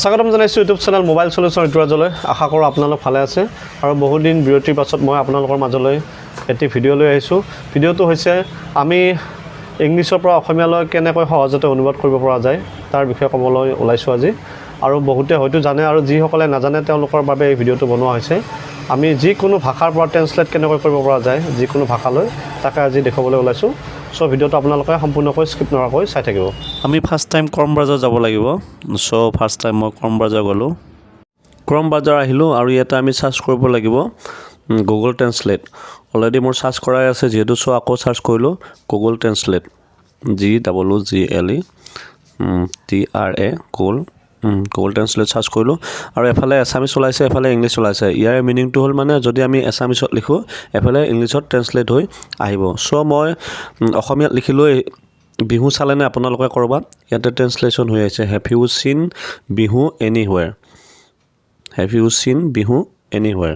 স্বাগতম জনাইছোঁ YouTube channel mobile solution ৰিতুৰাজলৈ। আশা কৰোঁ আপোনালোক ভালে আছে আৰু বহু দিন বিৰতিৰ পাছত মই আপোনালোকৰ মাজলৈ এটি ভিডিঅ' লৈ আহিছোঁ। ভিডিঅ'টো হৈছে আমি ইংলিছৰ পৰা অসমীয়ালৈ কেনেকৈ সহজতে অনুবাদ কৰিব পৰা যায় তাৰ বিষয়ে ক'বলৈ ওলাইছোঁ আজি। আৰু বহুতে হয়তো জানে আৰু যিসকলে নাজানে তেওঁলোকৰ বাবে এই ভিডিঅ'টো বনোৱা হৈছে। আমি যিকোনো ভাষাৰ পৰা ট্ৰেন্সলেট কেনেকৈ কৰিব পৰা যায় যিকোনো ভাষালৈ তাকে আজি দেখুৱাবলৈ ওলাইছোঁ। চ' ভিডিঅ'টো আপোনালোকে সম্পূৰ্ণকৈ স্কিপ নকৰাকৈ চাই থাকিব। আমি ফাৰ্ষ্ট টাইম ক্ৰম ব্ৰাউজাৰ যাব লাগিব। চ' ফাৰ্ষ্ট টাইম মই ক্ৰম ব্ৰাউজাৰ গ'লোঁ। ক্ৰম ব্ৰাউজাৰ আহিলোঁ আৰু ইয়াতে আমি চাৰ্চ কৰিব লাগিব গুগল ট্ৰেন্সলেট। অলৰেডি মোৰ চাৰ্চ কৰাই আছে যিহেতু, চ' আকৌ চাৰ্চ কৰিলোঁ Google translate GWGLE Google translate search কৰিলোঁ আৰু এফালে এছামিছ ওলাইছে, এফালে ইংলিছ ওলাইছে। ইয়াৰ মিনিংটো হ'ল মানে যদি আমি এছামিছত লিখোঁ এফালে ইংলিছত ট্ৰেন্সলেট হৈ আহিব। চ' মই অসমীয়াত লিখিলোঁ বিহু চালেনে আপোনালোকে ক'ৰবাত, ইয়াতে ট্ৰেন্সলেশ্যন হৈ আছে হেভ ইউ চিন বিহু এনিহুৱেৰ। হেভ ইউ চিন বিহু এনিহুৱেৰ।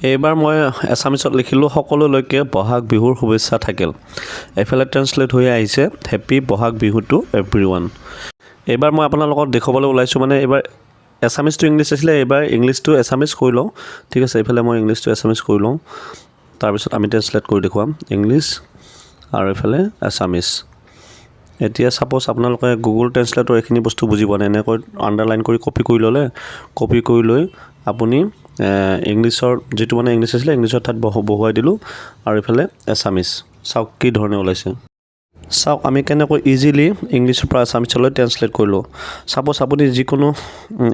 এইবাৰ মই এছামিছত লিখিলোঁ সকলোলৈকে বহাগ বিহুৰ শুভেচ্ছা থাকিল। এইফালে ট্ৰেন্সলেট হৈ আহিছে happy Bohag Bihu to everyone. এইবাৰ মই আপোনালোকক দেখুৱাবলৈ ওলাইছোঁ মানে এইবাৰ এছামিজ টু ইংলিছ আছিলে, এইবাৰ ইংলিছ টু এছামিজ কৰি লওঁ। ঠিক আছে, এইফালে মই ইংলিছ টু এছামিজ কৰি লওঁ, তাৰপিছত আমি ট্ৰেন্সলেট কৰি দেখুৱাম ইংলিছ আৰু এইফালে এছামিজ। এতিয়া ছাপ'জ আপোনালোকে গুগল ট্ৰেন্সলেটৰ এইখিনি বস্তু বুজি পোৱা নাই, এনেকৈ আণ্ডাৰলাইন কৰি কপি কৰি ল'লে, কপি কৰি লৈ আপুনি ইংলিছৰ যিটো মানে ইংলিছ আছিলে ইংলিছৰ ঠাইত বহুৱাই দিলোঁ আৰু এইফালে এছামিজ। চাওক কি ধৰণে ওলাইছে। চাওক আমি কেনেকৈ ইজিলি ইংলিছৰ পৰা এছামিছলৈ ট্ৰেন্সলেট কৰিলোঁ। ছাপ'জ আপুনি যিকোনো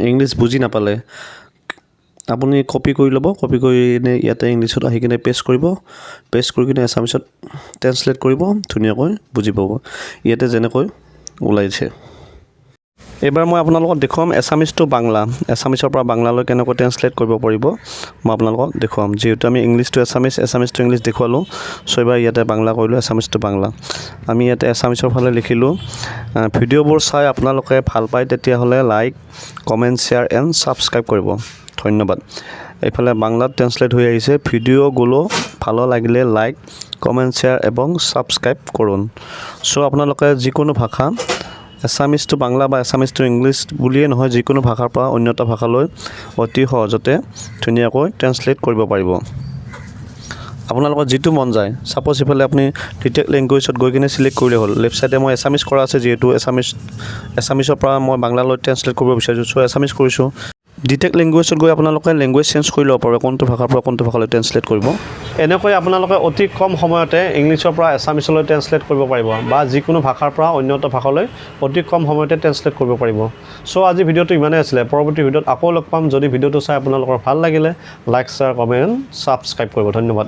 ইংলিছ বুজি নাপালে আপুনি কপি কৰি ল'ব, কপি কৰি কিনে ইয়াতে ইংলিছত আহি কিনে পেষ্ট কৰিব, পেষ্ট কৰি কিনে এছামিছত ট্ৰেন্সলেট কৰিব, ধুনীয়াকৈ বুজি পাব। ইয়াতে যেনেকৈ ওলাইছে। এইবাৰ মই আপোনালোকক দেখুৱাম এছামিজ টু বাংলা, এছামিজৰ পৰা বাংলালৈ কেনেকৈ ট্ৰেন্সলেট কৰিব পাৰিব মই আপোনালোকক দেখুৱাম। যিহেতু আমি English to Assamese, Assamese to English দেখুৱালোঁ, চ' এইবাৰ ইয়াতে বাংলা কৰিলোঁ এছামিজ টু বাংলা। আমি ইয়াতে এছামিজৰ ফালে লিখিলোঁ ভিডিঅ'বোৰ চাই আপোনালোকে ভাল পায় তেতিয়াহ'লে like, comment, share and subscribe কৰিব। ধন্যবাদ। এইফালে বাংলাত ট্ৰেন্সলেট হৈ আহিছে ভিডিঅ'গুলো ভালো লাগিলে লাইক, কমেণ্ট, শ্বেয়াৰ এবং ছাবস্ক্ৰাইব করুন। চ' আপোনালোকে যিকোনো ভাষা এছামিজ টু বাংলা বা এছামিজ টু ইংলিছ বুলিয়ে নহয় যিকোনো ভাষাৰ পৰা অন্য এটা ভাষালৈ অতি সহজতে ধুনীয়াকৈ ট্ৰেন্সলেট কৰিব পাৰিব। আপোনালোকৰ যিটো মন যায়, ছাপ'জ ইফালে আপুনি ডিটেক্ট লেংগুৱেজত গৈ কিনে ছিলেক্ট কৰিলে হ'ল। লেফ্ট ছাইডে মই এছামিজ কৰা আছে যিহেতু এছামিজৰ পৰা মই বাংলালৈ ট্ৰেন্সলেট কৰিব বিচাৰিছোঁ, চ' এছামিজ কৰিছোঁ। ডিটেক্ট লেংগুৱেজত গৈ আপোনালোকে লেংগুৱেজ চেঞ্জ কৰি ল'ব পাৰে, কোনটো ভাষাৰ পৰা কোনটো ভাষালৈ ট্ৰেন্সলেট কৰিব। এনেকৈ আপোনালোকে অতি কম সময়তে ইংলিছৰ পৰা এছামিছলৈ ট্ৰেন্সলেট কৰিব পাৰিব বা যিকোনো ভাষাৰ পৰা অন্য এটা ভাষালৈ অতি কম সময়তে ট্ৰেন্সলেট কৰিব পাৰিব। চ' আজি ভিডিঅ'টো ইমানেই আছিলে। পৰৱৰ্তী ভিডিঅ'ত আকৌ লগ পাম। যদি ভিডিঅ'টো চাই আপোনালোকৰ ভাল লাগিলে লাইক, শ্বেয়াৰ, কমেণ্ট, ছাবস্ক্ৰাইব কৰিব। ধন্যবাদ।